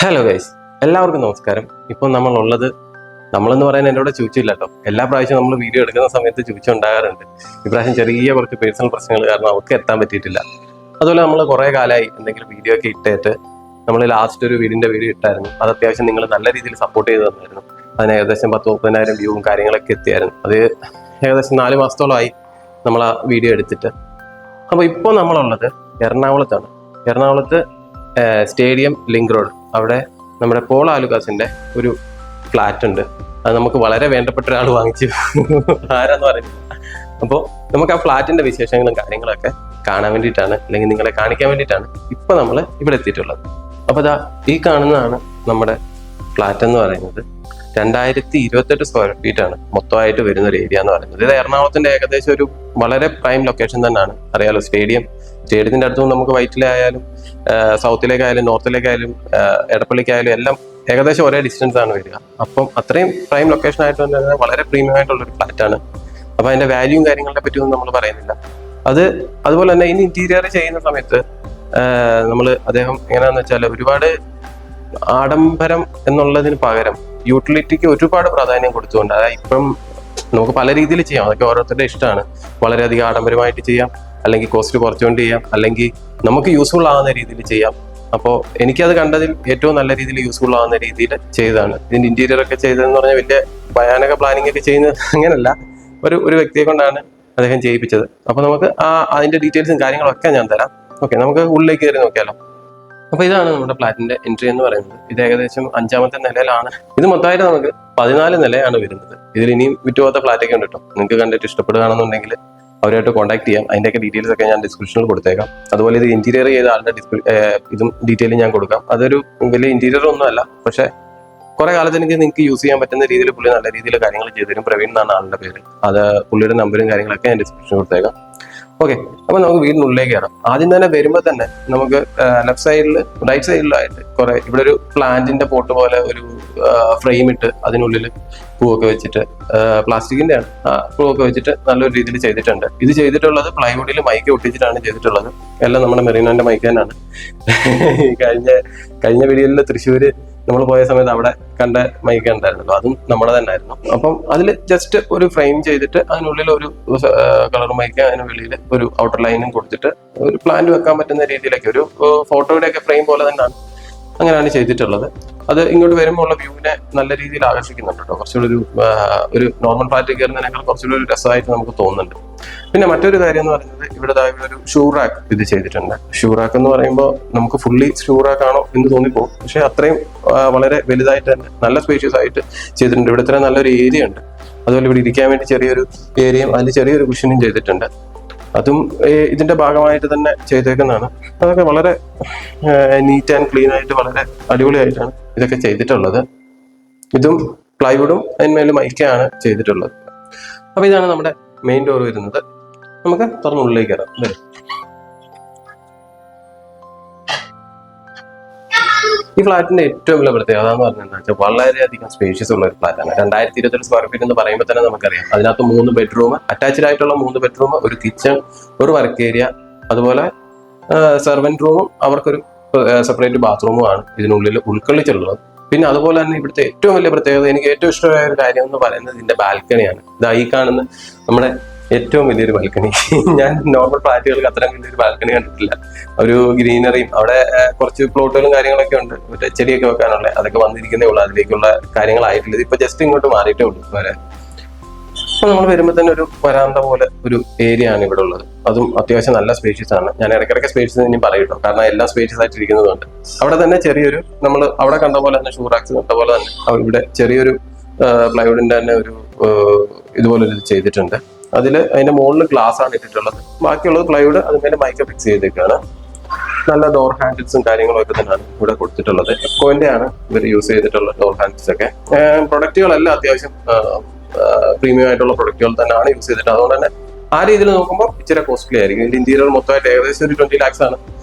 Hello guys, എല്ലാവർക്കും നമസ്കാരം. ഇപ്പോൾ നമ്മളെന്ന് പറയാൻ എന്നോട് ചോദിച്ചില്ല കേട്ടോ. എല്ലാ പ്രാവശ്യവും നമ്മൾ വീഡിയോ എടുക്കുന്ന സമയത്ത് ചോദിച്ചുണ്ടാകാറുണ്ട്. ഇപ്രാവശ്യം ചെറിയ കുറച്ച് പേഴ്സണൽ പ്രശ്നങ്ങൾ കാരണം അവർക്ക് എത്താൻ പറ്റിയിട്ടില്ല. അതുപോലെ നമ്മൾ കുറേ കാലമായി എന്തെങ്കിലും വീഡിയോ ഒക്കെ ഇട്ടിട്ട് നമ്മൾ ലാസ്റ്റ് ഒരു വീടിന്റെ വീഡിയോ ഇട്ടായിരുന്നു. അത് അത്യാവശ്യം നിങ്ങൾ നല്ല രീതിയിൽ സപ്പോർട്ട് ചെയ്ത് തന്നായിരുന്നു. അതിന് ഏകദേശം 10-30,000 വ്യൂവും കാര്യങ്ങളൊക്കെ എത്തിയായിരുന്നു. അത് ഏകദേശം 4 മാസത്തോളമായി നമ്മൾ ആ വീഡിയോ എടുത്തിട്ട്. അപ്പോൾ ഇപ്പോൾ നമ്മളുള്ളത് എറണാകുളത്താണ്. എറണാകുളത്ത് സ്റ്റേഡിയം ലിങ്ക് റോഡ് അവിടെ നമ്മുടെ പോൾ ആലുക്കാസിന്റെ ഒരു ഫ്ലാറ്റ് ഉണ്ട്. അത് നമുക്ക് വളരെ വേണ്ടപ്പെട്ട ഒരാൾ വാങ്ങിച്ചു. ആരാന്ന് പറയുന്നില്ല. അപ്പോൾ നമുക്ക് ആ ഫ്ലാറ്റിന്റെ വിശേഷങ്ങളും കാര്യങ്ങളൊക്കെ കാണാൻ വേണ്ടിയിട്ടാണ്, അല്ലെങ്കിൽ നിങ്ങളെ കാണിക്കാൻ വേണ്ടിയിട്ടാണ് ഇപ്പൊ നമ്മൾ ഇവിടെ എത്തിയിട്ടുള്ളത്. അപ്പൊ ദാ ഈ കാണുന്നതാണ് നമ്മുടെ ഫ്ലാറ്റ് എന്ന് പറയുന്നത്. 2028 സ്ക്വയർ ഫീറ്റ് ആണ് മൊത്തമായിട്ട് വരുന്ന ഒരു ഏരിയ എന്ന് പറയുന്നത്. ഇത് എറണാകുളത്തിന്റെ ഏകദേശം ഒരു വളരെ പ്രൈം ലൊക്കേഷൻ തന്നെയാണ്. അറിയാലോ, സ്റ്റേഡിയത്തിന്റെ അടുത്തും നമുക്ക് വൈറ്റിലായാലും സൗത്തിലേക്കായാലും നോർത്തിലേക്കായാലും എടപ്പള്ളിക്കായാലും എല്ലാം ഏകദേശം ഒരേ ഡിസ്റ്റൻസ് ആണ് വരിക. അപ്പം അത്രയും പ്രൈം ലൊക്കേഷൻ ആയിട്ട് തന്നെ വളരെ പ്രീമിയം ആയിട്ടുള്ള ഒരു ഫ്ലാറ്റ് ആണ്. അപ്പൊ അതിന്റെ വാല്യൂവും കാര്യങ്ങളെ പറ്റിയൊന്നും നമ്മൾ പറയുന്നില്ല. അതുപോലെ തന്നെ ഇനി ഇന്റീരിയർ ചെയ്യുന്ന സമയത്ത് അദ്ദേഹം എങ്ങനെയാന്ന് വെച്ചാൽ ഒരുപാട് ആഡംബരം എന്നുള്ളതിന് പകരം യൂട്ടിലിറ്റിക്ക് ഒരുപാട് പ്രാധാന്യം കൊടുത്തുകൊണ്ട്, അതായത് ഇപ്പം നമുക്ക് പല രീതിയിൽ ചെയ്യാം, അതൊക്കെ ഓരോരുത്തരുടെ ഇഷ്ടമാണ്. വളരെയധികം ആഡംബരമായിട്ട് ചെയ്യാം, അല്ലെങ്കിൽ കോസ്റ്റ് കുറച്ചുകൊണ്ട് ചെയ്യാം, അല്ലെങ്കിൽ നമുക്ക് യൂസ്ഫുൾ ആവുന്ന രീതിയിൽ ചെയ്യാം. അപ്പോൾ എനിക്കത് കണ്ടതിൽ ഏറ്റവും നല്ല രീതിയിൽ യൂസ്ഫുൾ ആവുന്ന രീതിയിൽ ചെയ്തതാണ്. ഇതിന്റെ ഇന്റീരിയർ ഒക്കെ ചെയ്തതെന്ന് പറഞ്ഞാൽ വലിയ ഭയാനക പ്ലാനിങ് ഒക്കെ ചെയ്യുന്നത് അങ്ങനല്ല, ഒരു വ്യക്തിയെ കൊണ്ടാണ് അദ്ദേഹം ചെയ്യിപ്പിച്ചത്. അപ്പൊ നമുക്ക് അതിന്റെ ഡീറ്റെയിൽസും കാര്യങ്ങളൊക്കെ ഞാൻ തരാം. ഓക്കെ, നമുക്ക് ഉള്ളിലേക്ക് കയറി നോക്കിയാലോ. അപ്പൊ ഇതാണ് നമ്മുടെ ഫ്ലാറ്റിന്റെ എൻട്രി എന്ന് പറയുന്നത്. ഇത് ഏകദേശം 5ാമത്തെ നിലയിലാണ്. ഇത് മൊത്തമായിട്ട് നമുക്ക് 14 നിലയാണ് വരുന്നത്. ഇതിൽ ഇനിയും വിറ്റുപോകാത്ത ഫ്ലാറ്റ് ഒക്കെ ഉണ്ട് കേട്ടോ. നിങ്ങൾക്ക് കണ്ടിട്ട് ഇഷ്ടപ്പെടുകയാണെന്നുണ്ടെങ്കിൽ അവരുമായിട്ട് കോൺടാക്ട് ചെയ്യാം. അതിന്റെയൊക്കെ ഡീറ്റെയിൽസ് ഒക്കെ ഞാൻ ഡിസ്ക്രിപ്ഷനിൽ കൊടുത്തേക്കാം. അതുപോലെ ഇത് ഇന്റീരിയർ ചെയ്ത ആളുടെ ഇതും ഡീറ്റെയിൽ ഞാൻ കൊടുക്കാം. അതൊരു വലിയ ഇന്റീരിയർ ഒന്നും അല്ല, പക്ഷെ കുറെ കാലത്തേക്ക് നിങ്ങൾക്ക് യൂസ് ചെയ്യാൻ പറ്റുന്ന രീതിയിൽ പുള്ളി നല്ല രീതിയിൽ കാര്യങ്ങൾ ചെയ്തുതരും. പ്രവീൺ എന്നാണ് ആളുടെ പേര്. അത് പുള്ളിയുടെ നമ്പറും കാര്യങ്ങളൊക്കെ ഞാൻ ഡിസ്ക്രിപ്ഷനിൽ കൊടുത്തേക്കാം. ഓക്കെ, അപ്പൊ നമുക്ക് വീടിനുള്ളിലേക്ക് കയറാം. ആദ്യം തന്നെ വരുമ്പോൾ തന്നെ നമുക്ക് റൈറ്റ് സൈഡിലായിട്ട് ഇവിടെ ഒരു പ്ലാന്റിന്റെ പോട്ട് പോലെ ഒരു ഫ്രെയിം ഇട്ട് അതിനുള്ളിൽ പൂവൊക്കെ വെച്ചിട്ട്, പ്ലാസ്റ്റിക്കിന്റെ ആണ്, പൂവൊക്കെ വെച്ചിട്ട് നല്ലൊരു രീതിയിൽ ചെയ്തിട്ടുണ്ട്. ഇത് ചെയ്തിട്ടുള്ളത് പ്ലൈവുഡിൽ മൈക്ക് ഒട്ടിച്ചിട്ടാണ് ചെയ്തിട്ടുള്ളത്. എല്ലാം നമ്മുടെ മെറീനോന്റെ മൈക്ക് തന്നെയാണ്. കഴിഞ്ഞ വീഡിയോയിൽ തൃശ്ശൂര് നമ്മൾ പോയ സമയത്ത് അവിടെ കണ്ട മൈക്ക് ഉണ്ടായിരുന്നല്ലോ, അതും നമ്മുടെ തന്നെ ആയിരുന്നു. അപ്പം അതിൽ ജസ്റ്റ് ഒരു ഫ്രെയിം ചെയ്തിട്ട് അതിനുള്ളിൽ ഒരു കളർ മൈക്ക്, അതിന് വെളിയിൽ ഒരു ഔട്ടർ ലൈനും കൊടുത്തിട്ട് ഒരു പ്ലാന്റ് വെക്കാൻ പറ്റുന്ന രീതിയിലേക്ക് ഒരു ഫോട്ടോയുടെ ഒക്കെ ഫ്രെയിം പോലെ തന്നെയാണ്, അങ്ങനെയാണ് ചെയ്തിട്ടുള്ളത്. അത് ഇങ്ങോട്ട് വരുമ്പോൾ ഉള്ള വ്യൂവിനെ നല്ല രീതിയിൽ ആകർഷിക്കുന്നുണ്ട് കേട്ടോ. കുറച്ചുകൂടി ഒരു നോർമൽ ഫ്ലാറ്റ് കയറുന്നതിനേക്കാൾ കുറച്ചുകൂടി ഒരു രസമായിട്ട് നമുക്ക് തോന്നുന്നുണ്ട്. പിന്നെ മറ്റൊരു കാര്യം എന്ന് പറയുന്നത്, ഇവിടെ ഒരു ഷൂ റാക്ക് ഇത് ചെയ്തിട്ടുണ്ട്. ഷൂ റാക്ക് എന്ന് പറയുമ്പോൾ നമുക്ക് ഫുള്ളി ഷൂ റാക്ക് ആണോ എന്ന് തോന്നിപ്പോകും, പക്ഷെ അത്രയും വളരെ വലുതായിട്ട് തന്നെ നല്ല സ്പേഷ്യസ് ആയിട്ട് ചെയ്തിട്ടുണ്ട്. ഇവിടെ ഇത്ര നല്ലൊരു ഏരിയ ഉണ്ട്. അതുപോലെ ഇവിടെ ഇരിക്കാൻ വേണ്ടി ചെറിയൊരു ഏരിയയും അതിൽ ചെറിയൊരു കുഷനും ചെയ്തിട്ടുണ്ട്. അതും ഇതിന്റെ ഭാഗമായിട്ട് തന്നെ ചെയ്തേക്കുന്നതാണ്. അതൊക്കെ വളരെ നീറ്റ് ആൻഡ് ക്ലീൻ ആയിട്ട് വളരെ അടിപൊളിയായിട്ടാണ് ഇതൊക്കെ ചെയ്തിട്ടുള്ളത്. ഇതും പ്ലൈവുഡും അതിന്മേലും മൈക്കാണ് ചെയ്തിട്ടുള്ളത്. അപ്പൊ ഇതാണ് നമ്മുടെ മെയിൻ ഡോർ വരുന്നത്. നമുക്ക് തുറന്നുള്ളിലേക്ക് കയറാം. ഈ ഫ്ലാറ്റിന്റെ ഏറ്റവും വലിയ പ്രത്യേകത എന്ന് പറഞ്ഞാൽ വളരെയധികം സ്പേഷ്യസ് ഉള്ള ഒരു ഫ്ലാറ്റാണ്. 2028 സ്ക്വയർ ഫീറ്റ് എന്ന് പറയുമ്പോൾ തന്നെ നമുക്കറിയാം. അതിനകത്ത് 3 ബെഡ്റൂം, അറ്റാച്ച്ഡ് ആയിട്ടുള്ള 3 ബെഡ്റൂം, ഒരു കിച്ചൺ, ഒരു വർക്ക് ഏരിയ, അതുപോലെ സെർവന്റ് റൂമും അവർക്കൊരു സെപ്പറേറ്റ് ബാത്റൂമും ആണ് ഇതിനുള്ളിൽ ഉൾക്കൊള്ളിച്ചിട്ടുള്ളത്. പിന്നെ അതുപോലെ തന്നെ ഇവിടുത്തെ ഏറ്റവും വലിയ പ്രത്യേകത, എനിക്ക് ഏറ്റവും ഇഷ്ടമായ ഒരു കാര്യം എന്ന് പറയുന്നത് ഇതിന്റെ ബാൽക്കണിയാണ്. ഇതാ ഈ കാണുന്ന നമ്മുടെ ഏറ്റവും വലിയൊരു ബാൽക്കണി. ഞാൻ നോർമൽ ഫ്ലാറ്റുകൾക്ക് അത്രയും വലിയൊരു ബാൽക്കണി കണ്ടിട്ടില്ല. ഒരു ഗ്രീനറിയും അവിടെ കുറച്ച് പ്ലോട്ടുകളും കാര്യങ്ങളൊക്കെ ഉണ്ട്, മറ്റേ ചെടിയൊക്കെ വെക്കാനുള്ള, അതൊക്കെ വന്നിരിക്കുന്നേ ഉള്ളൂ. അതിലേക്കുള്ള കാര്യങ്ങളായിട്ടില്ല. ഇതിപ്പോ ജസ്റ്റ് ഇങ്ങോട്ട് മാറിയിട്ടേ ഉള്ളൂ വരെ. അപ്പൊ നമ്മൾ വരുമ്പോൾ തന്നെ ഒരു വരാന്ത പോലെ ഒരു ഏരിയ ആണ് ഇവിടെ ഉള്ളത്. അതും അത്യാവശ്യം നല്ല സ്പേഷ്യസ് ആണ്. ഞാൻ ഇടയ്ക്കിടയ്ക്ക് സ്പേഷ്യസ് ഇനി പറയട്ടോ, കാരണം എല്ലാം സ്പേഷ്യസ് ആയിട്ട് ഇരിക്കുന്നതുകൊണ്ട്. അവിടെ തന്നെ ചെറിയൊരു നമ്മൾ അവിടെ കണ്ട പോലെ തന്നെ ഷൂറാക്സ് കണ്ട പോലെ തന്നെ ഇവിടെ ചെറിയൊരു പ്ലൈവുഡിന്റെ തന്നെ ഒരു ഇതുപോലെ ഒരു ചെയ്തിട്ടുണ്ട്. അതിന്റെ മുകളിൽ ഗ്ലാസ് ആണ് ഇട്ടിട്ടുള്ളത്. ബാക്കിയുള്ളത് പ്ലൈവുഡ്, അതിന്മേലെ മൈക്ക് ഫിക്സ് ചെയ്തേക്കാണ്. നല്ല ഡോർ ഹാൻഡിൽസും കാര്യങ്ങളും ഒക്കെ തന്നെയാണ് ഇവിടെ കൊടുത്തിട്ടുള്ളത്. എക്കോന്റെ ആണ് ഇവർ യൂസ് ചെയ്തിട്ടുള്ള ഡോർ ഹാൻഡിൽസ് ഒക്കെ. പ്രൊഡക്റ്റുകളെല്ലാം അത്യാവശ്യം പ്രീമിയം ആയിട്ടുള്ള പ്രൊഡക്റ്റുകൾ തന്നെയാണ് യൂസ് ചെയ്തിട്ട്. അതുകൊണ്ട് തന്നെ ആ രീതിയിൽ നോക്കുമ്പോൾ ഇച്ചിരി കോസ്റ്റ്ലി ആയിരിക്കും. ഇതിന്റെ ഇന്റീരിയർ മൊത്തമായിട്ട് ഏകദേശം ഒരു 20 lakhs ആണ്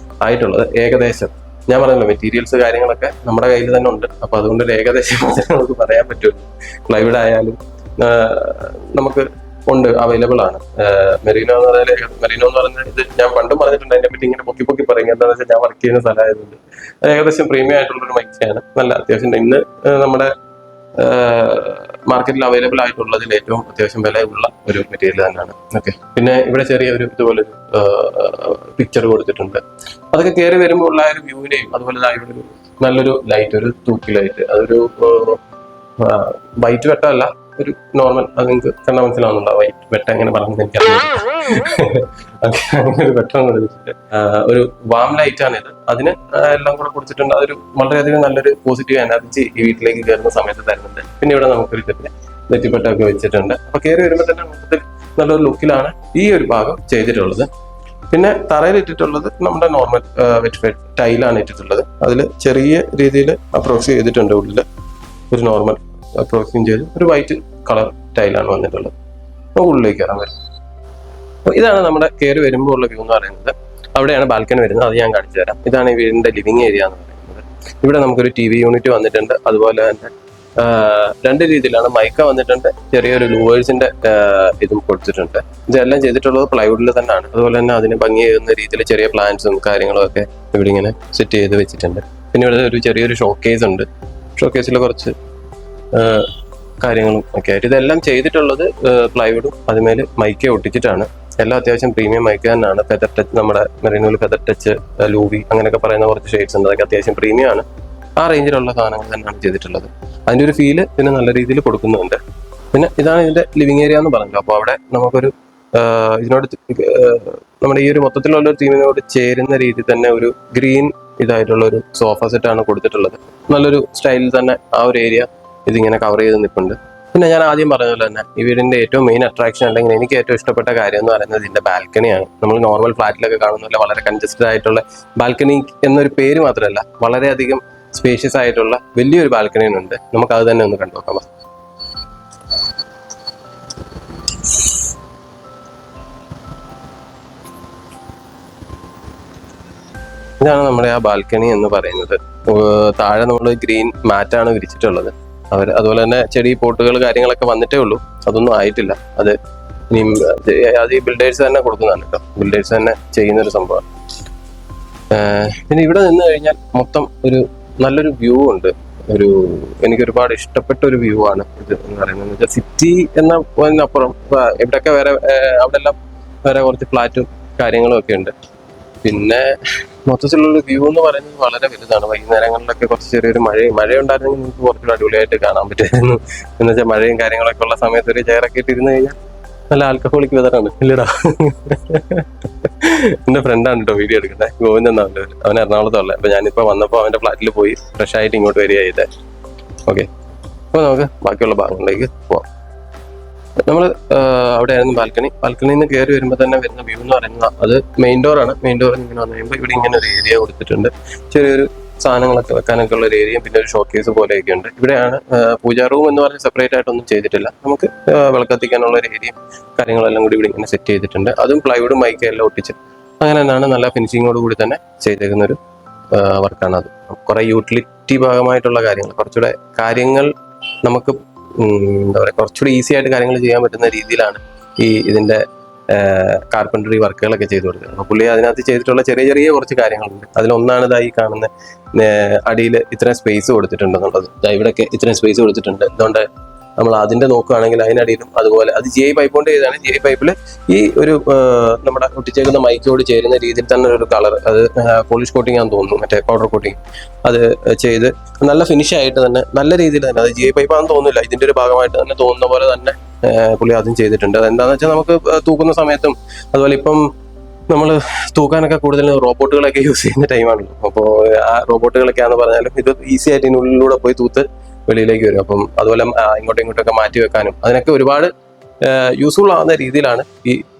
ആയിട്ടുള്ളത്. ഏകദേശം ഞാൻ പറഞ്ഞല്ലോ, മെറ്റീരിയൽസ് കാര്യങ്ങളൊക്കെ നമ്മുടെ കയ്യിൽ തന്നെ ഉണ്ട്. അപ്പൊ അതുകൊണ്ട് ഒരു ഏകദേശം നമുക്ക് പറയാൻ പറ്റും. പ്ലൈവുഡ് ആയാലും നമുക്ക് ഉണ്ട്, അവൈലബിൾ ആണ്. മെറീനോ എന്ന് പറഞ്ഞാൽ ഇത് ഞാൻ പണ്ടും പറഞ്ഞിട്ടുണ്ട്, അതിനെ പറ്റി ഇങ്ങനെ പൊക്കി പൊക്കി പറയും. എന്താണെന്ന് വെച്ചാൽ ഞാൻ വർക്ക് ചെയ്യുന്ന സ്ഥലമായതുകൊണ്ട് ഏകദേശം പ്രീമിയം ആയിട്ടുള്ള ഒരു മൈക്കയാണ്. നല്ല അത്യാവശ്യം ഇന്ന് നമ്മുടെ മാർക്കറ്റിൽ അവൈലബിൾ ആയിട്ടുള്ളതിൽ ഏറ്റവും അത്യാവശ്യം വിലയുള്ള ഒരു മെറ്റീരിയൽ തന്നെയാണ്. ഓക്കെ, പിന്നെ ഇവിടെ ചെറിയൊരു ഇതുപോലൊരു പിക്ചർ കൊടുത്തിട്ടുണ്ട്. അതൊക്കെ കയറി വരുമ്പോൾ ഉള്ള ഒരു വ്യൂവിനെയും അതുപോലെ ഇവിടെ ഒരു നല്ലൊരു ലൈറ്റ്, ഒരു തൂക്കി ലൈറ്റ്, അതൊരു വൈറ്റ് വെട്ടമല്ല, ഒരു നോർമൽ, അത് നിങ്ങൾക്ക് കണ്ടാൽ മനസ്സിലാവുന്നുണ്ടോ വൈറ്റ് വെട്ടം എങ്ങനെ പറഞ്ഞത് എനിക്കറിയാം. അങ്ങനെ ഒരു വെട്ടം കൊടുത്തിട്ട് ഒരു വാം ലൈറ്റ് ആണ് ഇത്. അതിന് എല്ലാം കൂടെ കൊടുത്തിട്ടുണ്ട്. അതൊരു വളരെയധികം നല്ലൊരു പോസിറ്റീവ് എനർജി ഈ വീട്ടിലേക്ക് കയറുന്ന സമയത്ത് തരുന്നുണ്ട്. പിന്നെ ഇവിടെ നമുക്കൊരു ചെറിയ നെറ്റിപ്പട്ടൊക്കെ വെച്ചിട്ടുണ്ട്. അപ്പൊ കയറി വരുമ്പോൾ തന്നെ മൊത്തത്തിൽ നല്ലൊരു ലുക്കിലാണ് ഈ ഒരു ഭാഗം ചെയ്തിട്ടുള്ളത്. പിന്നെ തറയിൽ ഇട്ടിട്ടുള്ളത് നമ്മുടെ നോർമൽ വെറ്റ് ടൈലാണ് ഇട്ടിട്ടുള്ളത്. അതിൽ ചെറിയ രീതിയിൽ അപ്രോക്സ് ചെയ്തിട്ടുണ്ട്. ഉള്ളിൽ ഒരു നോർമൽ അപ്രോക്സിങ് ചെയ്ത് ഒരു വൈറ്റ് കളർ ടൈലാണ് വന്നിട്ടുള്ളത്. അപ്പോൾ ഉള്ളിലേക്ക് കയറാൻ വരും. അപ്പോൾ ഇതാണ് നമ്മുടെ കയറി വരുമ്പോൾ ഉള്ള വ്യൂ എന്ന് പറയുന്നത്. അവിടെയാണ് ബാൽക്കണി വരുന്നത്, അത് ഞാൻ കാണിച്ചു തരാം. ഇതാണ് ഈ വീടിന്റെ ലിവിങ് ഏരിയ എന്ന് പറയുന്നത്. ഇവിടെ നമുക്കൊരു TV യൂണിറ്റ് വന്നിട്ടുണ്ട്. അതുപോലെ തന്നെ രണ്ട് രീതിയിലാണ് മൈക്ക വന്നിട്ടുണ്ട്, ചെറിയൊരു ലൂവേഴ്സിന്റെ ഇതും കൊടുത്തിട്ടുണ്ട്. ഇതെല്ലാം ചെയ്തിട്ടുള്ളത് പ്ലൈവുഡിൽ തന്നെയാണ്. അതുപോലെ തന്നെ അതിന് ഭംഗി ചെയ്യുന്ന രീതിയിൽ ചെറിയ പ്ലാന്റ്സും കാര്യങ്ങളും ഒക്കെ ഇവിടെ ഇങ്ങനെ സെറ്റ് ചെയ്ത് വെച്ചിട്ടുണ്ട്. പിന്നെ ഇവിടെ ഒരു ചെറിയൊരു ഷോക്കേസ് ഉണ്ട്. ഷോക്കേസിൽ കുറച്ച് കാര്യങ്ങളും ഒക്കെ ആയിട്ട് ഇതെല്ലാം ചെയ്തിട്ടുള്ളത് പ്ലൈവുഡും അതുമേൽ മൈക്ക ഒട്ടിച്ചിട്ടാണ്. എല്ലാം അത്യാവശ്യം പ്രീമിയം മൈക്ക തന്നെയാണ്. ഫെദർ ടച്ച്, നമ്മുടെ മെറീനോയിൽ ഫെദർ ടച്ച്, ലൂവി അങ്ങനെയൊക്കെ പറയുന്ന കുറച്ച് ഷെയ്ഡ്സ് ഉണ്ട്. അതൊക്കെ അത്യാവശ്യം പ്രീമിയം ആണ്. ആ റേഞ്ചിലുള്ള സാധനങ്ങൾ തന്നെയാണ് ചെയ്തിട്ടുള്ളത്. അതിൻ്റെ ഒരു ഫീല് പിന്നെ നല്ല രീതിയിൽ കൊടുക്കുന്നുണ്ട്. പിന്നെ ഇതാണ് ഇതിന്റെ ലിവിങ് ഏരിയ എന്ന് പറഞ്ഞല്ലോ. അപ്പോൾ അവിടെ നമുക്കൊരു ഇതിനോട് നമ്മുടെ ഈ ഒരു മൊത്തത്തിലുള്ള ഒരു തീമിനോട് ചേരുന്ന രീതിയിൽ തന്നെ ഒരു ഗ്രീൻ ഇതായിട്ടുള്ള ഒരു സോഫ സെറ്റാണ് കൊടുത്തിട്ടുള്ളത്. നല്ലൊരു സ്റ്റൈലിൽ തന്നെ ആ ഒരു ഏരിയ ഇതിങ്ങനെ കവർ ചെയ്ത് നിൽപ്പുണ്ട്. പിന്നെ ഞാൻ ആദ്യം പറഞ്ഞതുപോലെ തന്നെ ഈ വീടിന്റെ ഏറ്റവും മെയിൻ അട്രാക്ഷൻ അല്ലെങ്കിൽ എനിക്ക് ഏറ്റവും ഇഷ്ടപ്പെട്ട കാര്യം എന്ന് പറയുന്നത് ഇതിന്റെ ബാൽക്കണിയാണ്. നമ്മൾ നോർമൽ ഫ്ലാറ്റിലൊക്കെ കാണുന്നില്ല, വളരെ കൺജസ്റ്റഡ് ആയിട്ടുള്ള ബാൽക്കണി എന്നൊരു പേര് മാത്രമല്ല, വളരെയധികം സ്പേഷ്യസ് ആയിട്ടുള്ള വലിയൊരു ബാൽക്കണി ഉണ്ട്. നമുക്ക് അത് തന്നെ ഒന്ന് കണ്ടു നോക്കാം. ഇതാണ് നമ്മുടെ ആ ബാൽക്കണി എന്ന് പറയുന്നത്. താഴെ നമ്മൾ ഗ്രീൻ മാറ്റാണ് വിരിച്ചിട്ടുള്ളത്. അതുപോലെ തന്നെ ചെടി പോട്ടുകൾ കാര്യങ്ങളൊക്കെ വന്നിട്ടേ ഉള്ളൂ, അതൊന്നും ആയിട്ടില്ല. അത് ഇനി അത് ഈ ബിൽഡേഴ്സ് തന്നെ കൊടുക്കുന്നതാണ് കേട്ടോ. ബിൽഡേഴ്സ് തന്നെ ചെയ്യുന്നൊരു സംഭവമാണ്. പിന്നെ ഇവിടെ നിന്ന് കഴിഞ്ഞാൽ മൊത്തം ഒരു നല്ലൊരു വ്യൂ ഉണ്ട്. എനിക്ക് ഒരുപാട് ഇഷ്ടപ്പെട്ട ഒരു വ്യൂ ആണ് ഇത് എന്ന് പറയുന്നത്. സിറ്റി എന്നപ്പുറം ഇവിടെയൊക്കെ അവിടെ എല്ലാം വേറെ കുറച്ച് ഫ്ലാറ്റും കാര്യങ്ങളും ഒക്കെ ഉണ്ട്. പിന്നെ മൊത്തത്തിലുള്ള വ്യൂ എന്ന് പറയുന്നത് വളരെ വലുതാണ്. വൈകുന്നേരങ്ങളിലൊക്കെ കുറച്ച് ചെറിയൊരു മഴ ഉണ്ടായിരുന്നെങ്കിൽ നിങ്ങൾക്ക് കുറച്ചുകൂടി അടിപൊളിയായിട്ട് കാണാൻ പറ്റുമായിരുന്നു. എന്ന് വെച്ചാൽ മഴയും കാര്യങ്ങളൊക്കെ ഉള്ള സമയത്ത് ഒരു ചെയറൊക്കെ ഇട്ടിരുന്ന് കഴിഞ്ഞാൽ നല്ല ആൽക്കഹോളിക് വെതറാണ്, ഇല്ലടാ. എന്റെ ഫ്രണ്ടാണ് കേട്ടോ വീഡിയോ എടുക്കുന്നത്, ഗോവിന്ദൻ എന്നാണ്. അവൻ എറണാകുളത്തുള്ള. അപ്പൊ ഞാനിപ്പോ വന്നപ്പോൾ അവന്റെ ഫ്ലാറ്റിൽ പോയി ഫ്രഷ് ആയിട്ട് ഇങ്ങോട്ട് വരിക ചെയ്തേ. ഓക്കെ, അപ്പൊ നമുക്ക് ബാക്കിയുള്ള ഭാഗങ്ങളിലേക്ക് പോവാം. നമ്മൾ അവിടെ ആയിരുന്നു ബാൽക്കണിയിൽ നിന്ന് കയറി വരുമ്പോൾ തന്നെ വരുന്ന വ്യൂ എന്ന് പറയുന്നത് അത് മെയിൻ ഡോറാണ്. മെയിൻ ഡോറിൽ ഇങ്ങനെ വന്നു കഴിയുമ്പോൾ ഇവിടെ ഇങ്ങനെ ഒരു ഏരിയ കൊടുത്തിട്ടുണ്ട്. ചെറിയൊരു സാധനങ്ങളൊക്കെ വെക്കാനൊക്കെ ഉള്ള ഒരു ഏരിയയും പിന്നെ ഒരു ഷോക്കേസ് പോലെയൊക്കെ ഉണ്ട്. ഇവിടെയാണ് പൂജാ റൂം എന്ന് പറഞ്ഞ് സെപ്പറേറ്റ് ആയിട്ടൊന്നും ചെയ്തിട്ടില്ല. നമുക്ക് വിളക്കത്തിക്കാനുള്ള ഒരു ഏരിയയും കാര്യങ്ങളെല്ലാം കൂടി ഇവിടെ ഇങ്ങനെ സെറ്റ് ചെയ്തിട്ടുണ്ട്. അതും പ്ലൈവുഡും മൈക്കും എല്ലാം ഒട്ടിച്ച് അങ്ങനെ തന്നെയാണ് നല്ല ഫിനിഷിങ്ങോട് കൂടി തന്നെ ചെയ്തേക്കുന്ന ഒരു വർക്കാണ് അത്. കുറെ യൂട്ടിലിറ്റി ഭാഗമായിട്ടുള്ള കാര്യങ്ങൾ, കുറച്ചുകൂടെ കാര്യങ്ങൾ നമുക്ക് എന്താ പറയുക, കുറച്ചുകൂടി ഈസി ആയിട്ട് കാര്യങ്ങൾ ചെയ്യാൻ പറ്റുന്ന രീതിയിലാണ് ഇതിന്റെ കാർപ്പൻട്രി വർക്കുകളൊക്കെ ചെയ്തു കൊടുക്കുന്നത്. അപ്പോൾ പുള്ളി അതിനകത്ത് ചെയ്തിട്ടുള്ള ചെറിയ ചെറിയ കുറച്ച് കാര്യങ്ങളുണ്ട്. അതിലൊന്നാണ് ഇതായി കാണുന്ന അടിയിൽ ഇത്രയും സ്പേസ് കൊടുത്തിട്ടുണ്ടെന്നുള്ളത്. ഇവിടെയൊക്കെ ഇത്രയും സ്പേസ് കൊടുത്തിട്ടുണ്ട്. അതുകൊണ്ട് നമ്മൾ അതിന്റെ നോക്കുകയാണെങ്കിൽ അതിനടിയിലും അതുപോലെ അത് GI പൈപ്പ് കൊണ്ട് ചെയ്താണ്. GI പൈപ്പിൽ ഈ ഒരു നമ്മുടെ ഒട്ടിച്ചേക്കുന്ന മൈക്കോട് ചേരുന്ന രീതിയിൽ തന്നെ ഒരു കളർ, അത് പോളിഷ് കോട്ടിംഗ് ആണെന്ന് തോന്നുന്നു, മറ്റേ പൗഡർ കോട്ടിങ്, അത് ചെയ്ത് നല്ല ഫിനിഷ് ആയിട്ട് തന്നെ നല്ല രീതിയിൽ തന്നെ, അത് GI പൈപ്പ് ആണെന്ന് തോന്നുന്നില്ല, ഇതിന്റെ ഒരു ഭാഗമായിട്ട് തന്നെ തോന്നുന്ന പോലെ തന്നെ പുള്ളി അതും ചെയ്തിട്ടുണ്ട്. അതെന്താണെന്ന് വെച്ചാൽ നമുക്ക് തൂക്കുന്ന സമയത്തും അതുപോലെ ഇപ്പം നമ്മൾ തൂക്കാനൊക്കെ കൂടുതൽ റോബോട്ടുകളൊക്കെ യൂസ് ചെയ്യുന്ന ടൈമാണല്ലോ. അപ്പോൾ ആ റോബോട്ടുകളൊക്കെ ആണെന്ന് പറഞ്ഞാലും ഇത് ഈസി ആയിട്ട് ഇതിനുള്ളിലൂടെ പോയി തൂത്ത് വെളിയിലേക്ക് വരും. അപ്പം അതുപോലെ ഇങ്ങോട്ടും ഇങ്ങോട്ടൊക്കെ മാറ്റി വെക്കാനും അതിനൊക്കെ ഒരുപാട് യൂസ്ഫുൾ ആവുന്ന രീതിയിലാണ്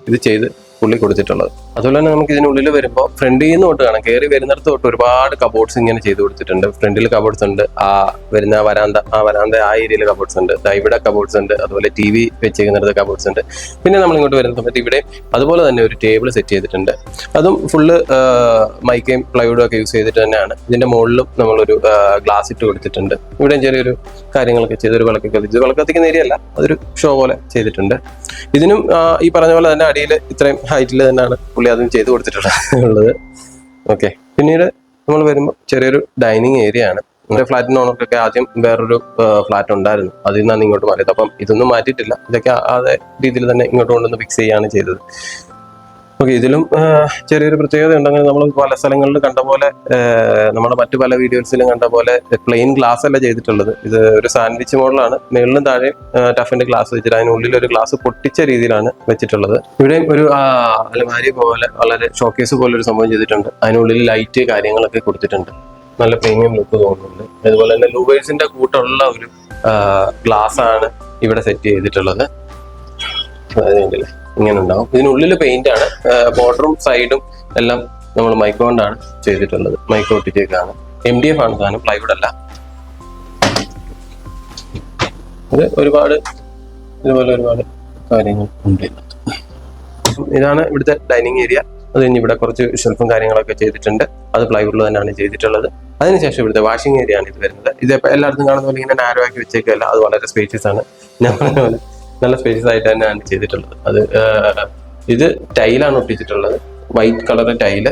ഇത് ചെയ്ത് പുള്ളി കൊടുത്തിട്ടുള്ളത്. അതുപോലെ തന്നെ നമുക്ക് ഇതിനുള്ളിൽ വരുമ്പോൾ ഫ്രണ്ടിൽ നിന്ന് തൊട്ട് കാണാം, കയറി വരുന്നിടത്ത് തൊട്ട് ഒരുപാട് കബോർഡ്സ് ഇങ്ങനെ ചെയ്ത് കൊടുത്തിട്ടുണ്ട്. ഫ്രണ്ടിൽ കബോർഡ്സ് ഉണ്ട്, വരുന്ന വരാന്ത ആ ഏരിയയിൽ കബോർഡ്സ് ഉണ്ട്, ഇവിടെ കബോർഡ്സ് ഉണ്ട്, അതുപോലെ TV വെച്ചേക്കുന്നിടത്ത് കബോർഡ്സ് ഉണ്ട്. പിന്നെ നമ്മൾ ഇങ്ങോട്ട് വരുന്ന സമയത്ത് ഇവിടെ അതുപോലെ തന്നെ ഒരു ടേബിൾ സെറ്റ് ചെയ്തിട്ടുണ്ട്. അതും ഫുള്ള് മൈക്കയും പ്ലൈവുഡും ഒക്കെ യൂസ് ചെയ്തിട്ട് തന്നെയാണ്. ഇതിന്റെ മുകളിലും നമ്മളൊരു ഗ്ലാസ് ഇട്ട് കൊടുത്തിട്ടുണ്ട്. ഇവിടെയും ചെറിയൊരു കാര്യങ്ങളൊക്കെ ചെയ്ത് ഒരു വിളക്ക് കത്തിച്ച്, വിളക്ക് കത്തിക്കുന്ന ഏരിയ അല്ല, അതൊരു ഷോ പോലെ ചെയ്തിട്ടുണ്ട്. ഇതിനും ഈ പറഞ്ഞ പോലെ തന്നെ അടിയിൽ ഇത്രയും ഹൈറ്റിൽ തന്നെയാണ് പുള്ളി അതും ചെയ്ത് കൊടുത്തിട്ടുള്ളത്. ഓക്കെ, പിന്നീട് നമ്മൾ വരുമ്പോൾ ചെറിയൊരു ഡൈനിങ് ഏരിയ ആണ്. ഫ്ലാറ്റിന് ഓണർക്കൊക്കെ ആദ്യം വേറൊരു ഫ്ലാറ്റ് ഉണ്ടായിരുന്നു, അതിൽ നിന്നാണ് ഇങ്ങോട്ട് മാറിയത്. അപ്പം ഇതൊന്നും മാറ്റിയിട്ടില്ല, ഇതൊക്കെ അതേ രീതിയിൽ തന്നെ ഇങ്ങോട്ട് കൊണ്ടുവന്ന് ഫിക്സ് ചെയ്യുകയാണ് ചെയ്തത്. ഓക്കെ, ഇതിലും ചെറിയൊരു പ്രത്യേകത ഉണ്ടെങ്കിൽ നമ്മൾ പല സ്ഥലങ്ങളിൽ കണ്ട പോലെ, നമ്മുടെ മറ്റു പല വീഡിയോസിലും കണ്ട പോലെ പ്ലെയിൻ ഗ്ലാസ് അല്ല ചെയ്തിട്ടുള്ളത്. ഇത് ഒരു സാൻഡ്വിച്ച് മോഡലാണ്. മുകളിലും താഴെ ടഫിന്റെ ഗ്ലാസ് വെച്ചിട്ട് അതിനുള്ളിൽ ഒരു ഗ്ലാസ് പൊട്ടിച്ച രീതിയിലാണ് വെച്ചിട്ടുള്ളത്. ഇവിടെയും ഒരു അലമാരി പോലെ വളരെ ഷോക്കേസ് പോലെ ഒരു സംഭവം ചെയ്തിട്ടുണ്ട്. അതിനുള്ളിൽ ലൈറ്റ് കാര്യങ്ങളൊക്കെ കൊടുത്തിട്ടുണ്ട്. നല്ല പ്രീമിയം ലുക്ക് തോന്നുന്നുണ്ട്. അതുപോലെ തന്നെ ലൂവേഴ്സിന്റെ കൂട്ടുള്ള ഒരു ഗ്ലാസ് ആണ് ഇവിടെ സെറ്റ് ചെയ്തിട്ടുള്ളത്. ഇങ്ങനെ ഉണ്ടാവും. ഇതിനുള്ളിൽ പെയിന്റ് ആണ്. ബോർഡറും സൈഡും എല്ലാം നമ്മൾ മൈക്രോ കൊണ്ടാണ് ചെയ്തിട്ടുള്ളത്. മൈക്രോ ഒട്ടിച്ചേക്കാണ്. MDF ആണ് സാധനം, പ്ലൈവുഡ് അല്ല. ഇത് ഒരുപാട് ഇതുപോലെ ഒരുപാട് കാര്യങ്ങൾ ഉണ്ട്. ഇതാണ് ഇവിടുത്തെ ഡൈനിങ് ഏരിയ. അത് കഴിഞ്ഞ് ഇവിടെ കുറച്ച് ഷെൽഫും കാര്യങ്ങളൊക്കെ ചെയ്തിട്ടുണ്ട്. അത് പ്ലൈവുഡിൽ തന്നെയാണ് ചെയ്തിട്ടുള്ളത്. അതിനുശേഷം ഇവിടുത്തെ വാഷിംഗ് ഏരിയ ആണ് ഇത് വരുന്നത്. ഇത് എല്ലായിടത്തും കാണുന്ന പോലെ ഇങ്ങനെ നാരോ ആക്കി വെച്ചേക്കല്ല, അത് വളരെ സ്പേഷ്യസ് ആണ്. ഞാൻ പറഞ്ഞ പോലെ നല്ല സ്പേഷ്യസ് ആയിട്ട് തന്നെയാണ് ചെയ്തിട്ടുള്ളത്. അത് ഇത് ടൈലാണ് ഒട്ടിച്ചിട്ടുള്ളത്, വൈറ്റ് കളർ ടൈല്.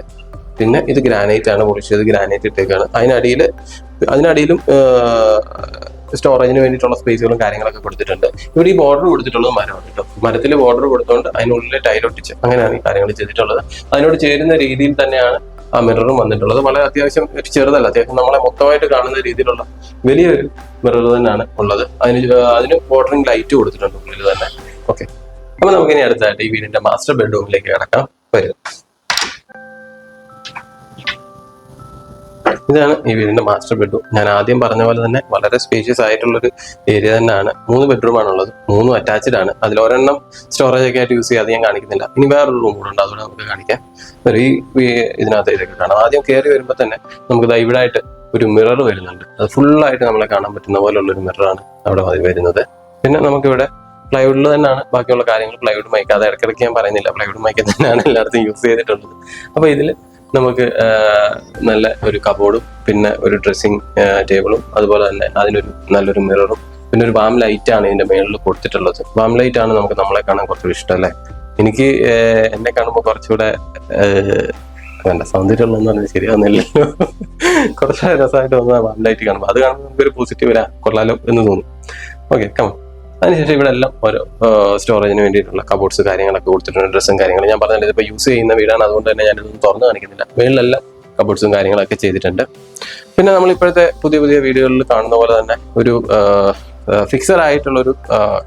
പിന്നെ ഇത് ഗ്രാനൈറ്റ് ആണ്, പോളിഷ് ചെയ്ത് ഗ്രാനൈറ്റ് ഇട്ടേക്കാണ്. അതിനടിയിലും സ്റ്റോറേജിന് വേണ്ടിയിട്ടുള്ള സ്പേസുകളും കാര്യങ്ങളൊക്കെ കൊടുത്തിട്ടുണ്ട്. ഇവിടെ ഈ ബോർഡർ കൊടുത്തിട്ടുള്ളത് മരമാണ് കേട്ടോ. മരത്തിൽ ബോർഡർ കൊടുത്തുകൊണ്ട് അതിനുള്ളിൽ ടൈൽ ഒട്ടിച്ച് അങ്ങനെയാണ് ഈ കാര്യങ്ങൾ ചെയ്തിട്ടുള്ളത്. അതിനോട് ചേരുന്ന രീതിയിൽ തന്നെയാണ് ആ മിററും വന്നിട്ടുള്ളത്. വളരെ അത്യാവശ്യം ചെറുതല്ല, അത്യാവശ്യം നമ്മളെ മൊത്തമായിട്ട് കാണുന്ന രീതിയിലുള്ള വലിയൊരു മിറർ തന്നെയാണ് ഉള്ളത്. അതിന് ബോർഡറിംഗ് ലൈറ്റ് കൊടുത്തിട്ടുണ്ട് ഉള്ളിൽ തന്നെ. ഓക്കെ, അപ്പൊ നമുക്കിനി അടുത്തായിട്ട് ഈ വീടിന്റെ മാസ്റ്റർ ബെഡ്റൂമിലേക്ക് കിടക്കാം. വരും. ഇതാണ് ഈ വീടിന്റെ മാസ്റ്റർ ബെഡ്റൂം. ഞാൻ ആദ്യം പറഞ്ഞ പോലെ തന്നെ വളരെ സ്പേഷ്യസ് ആയിട്ടുള്ളൊരു ഏരിയ തന്നെയാണ്. 3 ബെഡ്റൂമാണുള്ളത്, 3 അറ്റാച്ച്ഡ് ആണ്. അതിൽ ഒരെണ്ണം സ്റ്റോറേജ് ഒക്കെ ആയിട്ട് യൂസ് ചെയ്യാതെ ഞാൻ കാണിക്കുന്നില്ല. ഇനി വേറൊരു റൂം കൂടെ ഉണ്ട്, അതുകൂടെ നമുക്ക് കാണിക്കാം. ഇതിനകത്ത് ഇതൊക്കെ കാണാം. ആദ്യം കയറി വരുമ്പോൾ തന്നെ നമുക്ക് ഇവിടെ ആയിട്ട് ഒരു മിറർ വരുന്നുണ്ട്. അത് ഫുള്ളായിട്ട് നമ്മളെ കാണാൻ പറ്റുന്ന പോലുള്ള ഒരു മിററാണ് അവിടെ വരുന്നത്. പിന്നെ നമുക്കിവിടെ പ്ലൈവുഡിൽ തന്നെയാണ് ബാക്കിയുള്ള കാര്യങ്ങൾ. പ്ലൈവുഡ് മൈക്ക്, അത് ഇടയ്ക്കിടയ്ക്ക് ഞാൻ പറയുന്നില്ല, പ്ലൈവുഡ് മൈക്ക് തന്നെയാണ് എല്ലായിടത്തും യൂസ് ചെയ്തിട്ടുള്ളത്. അപ്പൊ ഇതിൽ നമുക്ക് നല്ല ഒരു കബോർഡും പിന്നെ ഒരു ഡ്രസ്സിങ് ടേബിളും അതുപോലെ തന്നെ അതിനൊരു നല്ലൊരു മിററും പിന്നെ ഒരു വാം ലൈറ്റ് ആണ് ഇതിന്റെ മേളിൽ കൊടുത്തിട്ടുള്ളത്. വാം ലൈറ്റ് ആണ് നമുക്ക് നമ്മളെ കാണാൻ കുറച്ചുകൂടി ഇഷ്ടം അല്ലേ. എനിക്ക് എന്നെ കാണുമ്പോൾ കുറച്ചുകൂടെ വേണ്ട സൗന്ദര്യമുള്ളതെന്ന് പറഞ്ഞാൽ ശരിയാവുന്നില്ലല്ലോ. കുറച്ച് രസമായിട്ട് വന്ന വാം ലൈറ്റ് കാണുമ്പോൾ അത് കാണുമ്പോൾ നമുക്കൊരു പോസിറ്റീവ് വരാൻ കൊള്ളാലോ എന്ന് തോന്നും. ഓക്കെ, കമ. അതിനുശേഷം ഇവിടെ എല്ലാം ഓരോ സ്റ്റോറേജിന് വേണ്ടിയിട്ടുള്ള കബോർഡ്സ് കാര്യങ്ങളൊക്കെ കൊടുത്തിട്ടുണ്ട്. ഡ്രസ്സും കാര്യങ്ങൾ ഞാൻ പറഞ്ഞില്ല, ഇതിപ്പോൾ യൂസ് ചെയ്യുന്ന വീടാണ്, അതുകൊണ്ട് തന്നെ ഞാനിതൊന്നും തുറന്നു കാണിക്കുന്നില്ല. വീട്ടിലെല്ലാം കബോർഡ്സും കാര്യങ്ങളൊക്കെ ചെയ്തിട്ടുണ്ട്. പിന്നെ നമ്മളിപ്പോഴത്തെ പുതിയ വീഡിയോകളിൽ കാണുന്ന പോലെ തന്നെ ഒരു ഫിക്സഡ് ആയിട്ടുള്ളൊരു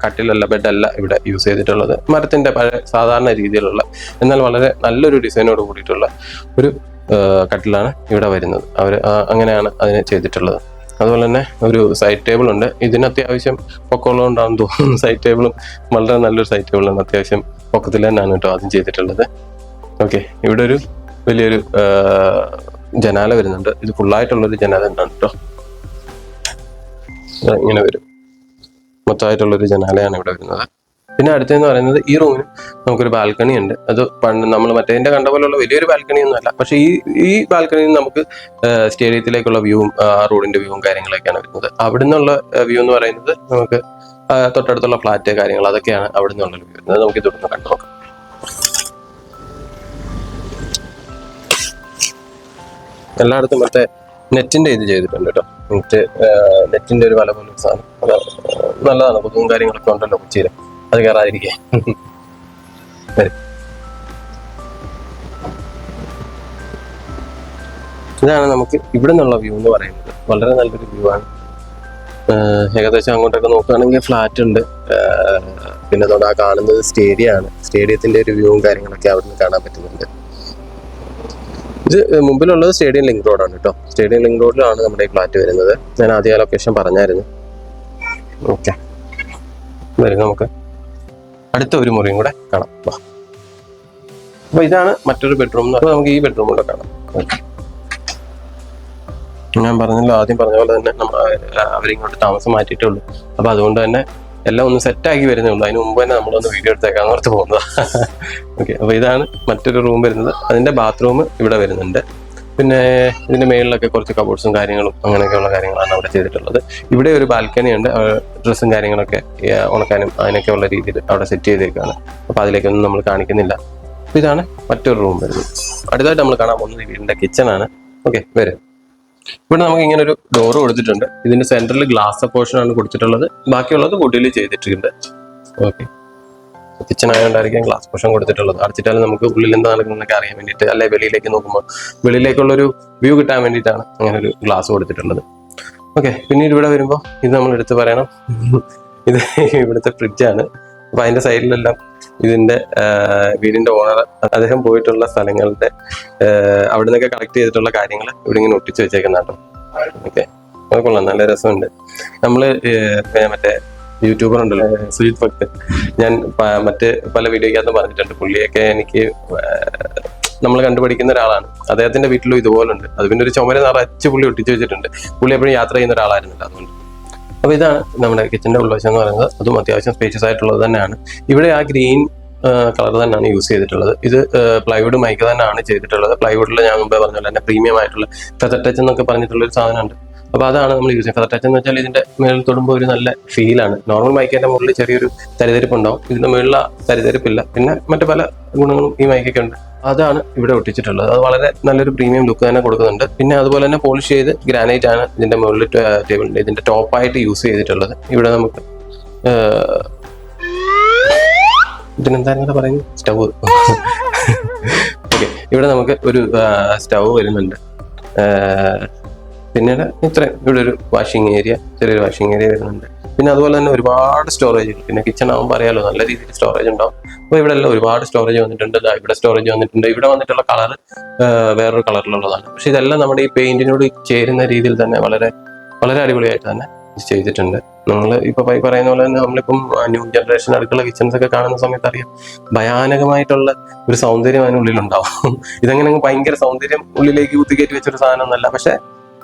കട്ടിലല്ല, ബെഡല്ല ഇവിടെ യൂസ് ചെയ്തിട്ടുള്ളത്. മരത്തിന്റെ പഴയ സാധാരണ രീതിയിലുള്ള എന്നാൽ വളരെ നല്ലൊരു ഡിസൈനോട് കൂടിയിട്ടുള്ള ഒരു കട്ടിലാണ് ഇവിടെ വരുന്നത്. അങ്ങനെയാണ് അതിനെ ചെയ്തിട്ടുള്ളത്. അതുപോലെ തന്നെ ഒരു സൈഡ് ടേബിൾ ഉണ്ട്. ഇതിന് അത്യാവശ്യം പൊക്കമുള്ളതുകൊണ്ടാണെന്ന് തോന്നുന്നു. സൈഡ് ടേബിളും വളരെ നല്ലൊരു സൈഡ് ടേബിളാണ്. അത്യാവശ്യം പൊക്കത്തിൽ തന്നെയാണ് കേട്ടോ ആദ്യം ചെയ്തിട്ടുള്ളത്. ഓക്കെ, ഇവിടെ ഒരു വലിയൊരു ജനാല വരുന്നുണ്ട്. ഇത് ഫുള്ളായിട്ടുള്ളൊരു ജനാല തന്നെയാണ് കേട്ടോ. ഇങ്ങനെ വരും, മൊത്തമായിട്ടുള്ളൊരു ജനാലയാണ് ഇവിടെ വരുന്നത്. പിന്നെ അടുത്തെന്ന് പറയുന്നത് ഈ റൂമിന് നമുക്കൊരു ബാൽക്കണി ഉണ്ട്. അത് പണ്ട് നമ്മൾ മറ്റേതിന്റെ കണ്ട പോലെയുള്ള വലിയൊരു ബാൽക്കണി ഒന്നും അല്ല, പക്ഷെ ഈ ബാൽക്കണിയിൽ നമുക്ക് സ്റ്റേഡിയത്തിലേക്കുള്ള വ്യൂവും റോഡിന്റെ വ്യൂവും കാര്യങ്ങളൊക്കെയാണ് വരുന്നത്. അവിടെ നിന്നുള്ള വ്യൂ എന്ന് പറയുന്നത് നമുക്ക് തൊട്ടടുത്തുള്ള ഫ്ലാറ്റ് കാര്യങ്ങൾ അതൊക്കെയാണ് അവിടെ നിന്നുള്ള വ്യൂ വരുന്നത്. നമുക്ക് ഇതൊന്ന് കണ്ടു നോക്കാം. എല്ലായിടത്തും മറ്റേ നെറ്റിന്റെ ഇത് ചെയ്തിട്ടുണ്ട് കേട്ടോ. നെറ്റിന്റെ ഒരു വല പോലെ സാധനം നല്ലതാണ്. കൊതുകും കാര്യങ്ങളൊക്കെ ഉണ്ടല്ലോ കൊച്ചിയിൽ, അത് കയറാതിരിക്കേ. ഇതാണ് നമുക്ക് ഇവിടെ നിന്നുള്ള വ്യൂ എന്ന് പറയുന്നത്. വളരെ നല്ലൊരു വ്യൂ ആണ്. ഏകദേശം അങ്ങോട്ടൊക്കെ നോക്കുകയാണെങ്കിൽ ഫ്ലാറ്റ് ഉണ്ട്. പിന്നെ അതുകൊണ്ട് ആ കാണുന്നത് സ്റ്റേഡിയമാണ്. സ്റ്റേഡിയത്തിന്റെ ഒരു വ്യൂവും കാര്യങ്ങളൊക്കെ അവിടെ നിന്ന് കാണാൻ പറ്റുന്നുണ്ട്. ഇത് മുമ്പിലുള്ളത് സ്റ്റേഡിയം ലിങ്ക് റോഡാണ് കേട്ടോ. സ്റ്റേഡിയം ലിങ്ക് റോഡിലാണ് നമ്മുടെ ഈ ഫ്ലാറ്റ് വരുന്നത്. ഞാൻ ആദ്യം ആ ലൊക്കേഷൻ പറഞ്ഞായിരുന്നു. ഓക്കെ, വരും നമുക്ക് അടുത്ത ഒരു മുറിയും കൂടെ കാണാം. അപ്പൊ ഇതാണ് മറ്റൊരു ബെഡ്റൂം. നമുക്ക് ഈ ബെഡ്റൂം കൂടെ കാണാം. ഞാൻ പറഞ്ഞല്ലോ, ആദ്യം പറഞ്ഞ പോലെ തന്നെ നമ്മൾ അവരിങ്ങോട്ട് താമസം മാറ്റിയിട്ടേ ഉള്ളൂ. അപ്പൊ അതുകൊണ്ട് തന്നെ എല്ലാം ഒന്ന് സെറ്റാക്കി വരുന്നേ ഉള്ളൂ. അതിന് മുമ്പ് തന്നെ നമ്മളൊന്ന് വീഡിയോ എടുത്തേക്കാന്ന് ഓർത്ത് പോകുന്നതാണ്. ഓക്കെ, അപ്പൊ ഇതാണ് മറ്റൊരു റൂം വരുന്നത്. അതിന്റെ ബാത്റൂം ഇവിടെ വരുന്നുണ്ട്. പിന്നെ ഇതിന്റെ മേളിലൊക്കെ കുറച്ച് കബോർഡ്സും കാര്യങ്ങളും അങ്ങനെയൊക്കെയുള്ള കാര്യങ്ങളാണ് അവിടെ ചെയ്തിട്ടുള്ളത്. ഇവിടെ ഒരു ബാൽക്കണി ഉണ്ട്, ഡ്രസ്സും കാര്യങ്ങളൊക്കെ ഉണക്കാനും അതിനൊക്കെയുള്ള രീതിയിൽ അവിടെ സെറ്റ് ചെയ്തേക്കാണ്. അപ്പോൾ അതിലേക്കൊന്നും നമ്മൾ കാണിക്കുന്നില്ല. അപ്പോൾ ഇതാണ് മറ്റൊരു റൂം വരുന്നത്. അടുത്തായിട്ട് നമ്മൾ കാണാൻ പോകുന്നത് വീടിന്റെ കിച്ചണാണ്. ഓക്കെ, വരും. ഇവിടെ നമുക്ക് ഇങ്ങനെ ഒരു ഡോറ് കൊടുത്തിട്ടുണ്ട്. ഇതിന്റെ സെന്ററിൽ ഗ്ലാസ് പോർഷൻ ആണ് കൊടുത്തിട്ടുള്ളത്, ബാക്കിയുള്ളത് വുഡിൽ ചെയ്തിട്ടുണ്ട്. ഓക്കെ, കിച്ചൺ ആയതുകൊണ്ടായിരിക്കും ഗ്ലാസ് പോർഷൻ കൊടുത്തിട്ടുള്ളത്. അടച്ചിട്ടാലും നമുക്ക് ഉള്ളിൽ എന്താ നടക്കുന്നതൊക്കെ അറിയാൻ വേണ്ടിയിട്ട്, അല്ലെ വെളിയിലേക്ക് നോക്കുമ്പോൾ വെളിയിലേക്കുള്ളൊരു വ്യൂ കിട്ടാൻ വേണ്ടിയിട്ടാണ് അങ്ങനെ ഒരു ഗ്ലാസ് കൊടുത്തിട്ടുള്ളത്. ഓക്കെ, പിന്നീട് ഇവിടെ വരുമ്പോൾ ഇത് നമ്മൾ എടുത്ത് പറയണം, ഇത് ഇവിടുത്തെ ഫ്രിഡ്ജാണ്. അപ്പൊ അതിന്റെ സൈഡിലെല്ലാം ഇതിന്റെ വീടിന്റെ ഓണർ അദ്ദേഹം പോയിട്ടുള്ള സ്ഥലങ്ങളുടെ അവിടെ നിന്നൊക്കെ കളക്ട് ചെയ്തിട്ടുള്ള കാര്യങ്ങൾ ഇവിടെ ഇങ്ങനെ ഒട്ടിച്ച് വെച്ചേക്കുന്ന കേട്ടോ. ഓക്കെ, അത് കൊള്ളാം, നല്ല രസമുണ്ട്. നമ്മള് മറ്റേ യൂട്യൂബർ ഉണ്ടല്ലോ സുജിത് ഭക്ത്, ഞാൻ മറ്റ് പല വീഡിയോക്കകത്തും പറഞ്ഞിട്ടുണ്ട്, പുള്ളിയൊക്കെ എനിക്ക് നമ്മൾ കണ്ടുപിടിക്കുന്ന ഒരാളാണ്. അദ്ദേഹത്തിന്റെ വീട്ടിലും ഇതുപോലുണ്ട്. അത് പിന്നെ ഒരു ചുമര നിറച്ച് പുള്ളി ഒട്ടിച്ച് വെച്ചിട്ടുണ്ട്. പുള്ളി എപ്പോഴും യാത്ര ചെയ്യുന്ന ഒരാളായിരുന്നില്ല, അതുകൊണ്ട്. അപ്പൊ ഇതാണ് നമ്മുടെ കിച്ചന്റെ ഉൾവശം എന്ന് പറയുന്നത്. അതും അത്യാവശ്യം സ്പേഷ്യസ് ആയിട്ടുള്ളത് തന്നെയാണ്. ഇവിടെ ആ ഗ്രീൻ കളർ തന്നെയാണ് യൂസ് ചെയ്തിട്ടുള്ളത്. ഇത് പ്ലൈവുഡ് മൈക്ക് തന്നെയാണ് ചെയ്തിട്ടുള്ളത്. പ്ലൈവുഡിൽ ഞാൻ മുമ്പേ പറഞ്ഞ പോലെ തന്നെ പ്രീമിയം ആയിട്ടുള്ള ഫെദർ ടച്ച് എന്നൊക്കെ പറഞ്ഞിട്ടുള്ള ഒരു സാധനമുണ്ട്. അപ്പോൾ അതാണ് നമ്മൾ യൂസ് ചെയ്യുന്നത്. ഫെദർ ടച്ച് എന്ന് വെച്ചാൽ ഇതിന്റെ മേളിൽ തൊടുമ്പോൾ ഒരു നല്ല ഫീലാണ്. നോർമൽ മൈക്കിന്റെ മുകളിൽ ചെറിയൊരു തരിതരിപ്പ് ഉണ്ടാവും, ഇതിന്റെ മുകളിൽ തരിതരിപ്പില്ല. പിന്നെ മറ്റു പല ഗുണങ്ങളും ഈ മൈക്കൊക്കെ ഉണ്ട്. അതാണ് ഇവിടെ ഒട്ടിച്ചിട്ടുള്ളത്. അത് വളരെ നല്ലൊരു പ്രീമിയം ലുക്ക് തന്നെ കൊടുക്കുന്നുണ്ട്. പിന്നെ അതുപോലെ തന്നെ പോളിഷ് ചെയ്ത് ഗ്രാനൈറ്റ് ആണ് ഇതിന്റെ മുകളിൽ ടേബിളിന്റെ ഇതിന്റെ ടോപ്പായിട്ട് യൂസ് ചെയ്തിട്ടുള്ളത്. ഇവിടെ നമുക്ക് ഇതിനെന്താ പറയുന്നത്, സ്റ്റവ്. ഓക്കെ, ഇവിടെ നമുക്ക് ഒരു സ്റ്റവ് വരുന്നുണ്ട്. പിന്നീട് ഇത്രയും ഇവിടെ ഒരു വാഷിംഗ് ഏരിയ, ചെറിയൊരു വാഷിംഗ് ഏരിയ വരുന്നുണ്ട്. പിന്നെ അതുപോലെ തന്നെ ഒരുപാട് സ്റ്റോറേജ്. പിന്നെ കിച്ചൺ ആകുമ്പോൾ അറിയാലോ, നല്ല രീതിയിൽ സ്റ്റോറേജ് ഉണ്ടാവും. അപ്പോൾ ഇവിടെ എല്ലാം ഒരുപാട് സ്റ്റോറേജ് വന്നിട്ടുണ്ട്. ഇവിടെ സ്റ്റോറേജ് വന്നിട്ടുണ്ട്. ഇവിടെ വന്നിട്ടുള്ള കളർ വേറൊരു കളറിലുള്ളതാണ്. പക്ഷെ ഇതെല്ലാം നമ്മുടെ ഈ പെയിന്റിനോട് ചേരുന്ന രീതിയിൽ തന്നെ വളരെ വളരെ അടിപൊളിയായിട്ട് തന്നെ ചെയ്തിട്ടുണ്ട്. നമ്മൾ ഇപ്പൊ പറയുന്ന പോലെ തന്നെ നമ്മളിപ്പം ന്യൂ ജനറേഷൻ അടുക്കള കിച്ചൺസ് ഒക്കെ കാണുന്ന സമയത്ത് അറിയാം, ഭയാനകമായിട്ടുള്ള ഒരു സൗന്ദര്യം അതിനുള്ളിലുണ്ടാവും. ഇതങ്ങനെ ഭയങ്കര സൗന്ദര്യം ഉള്ളിലേക്ക് കുത്തിക്കയറ്റി വെച്ചൊരു സാധനം ഒന്നല്ല. പക്ഷെ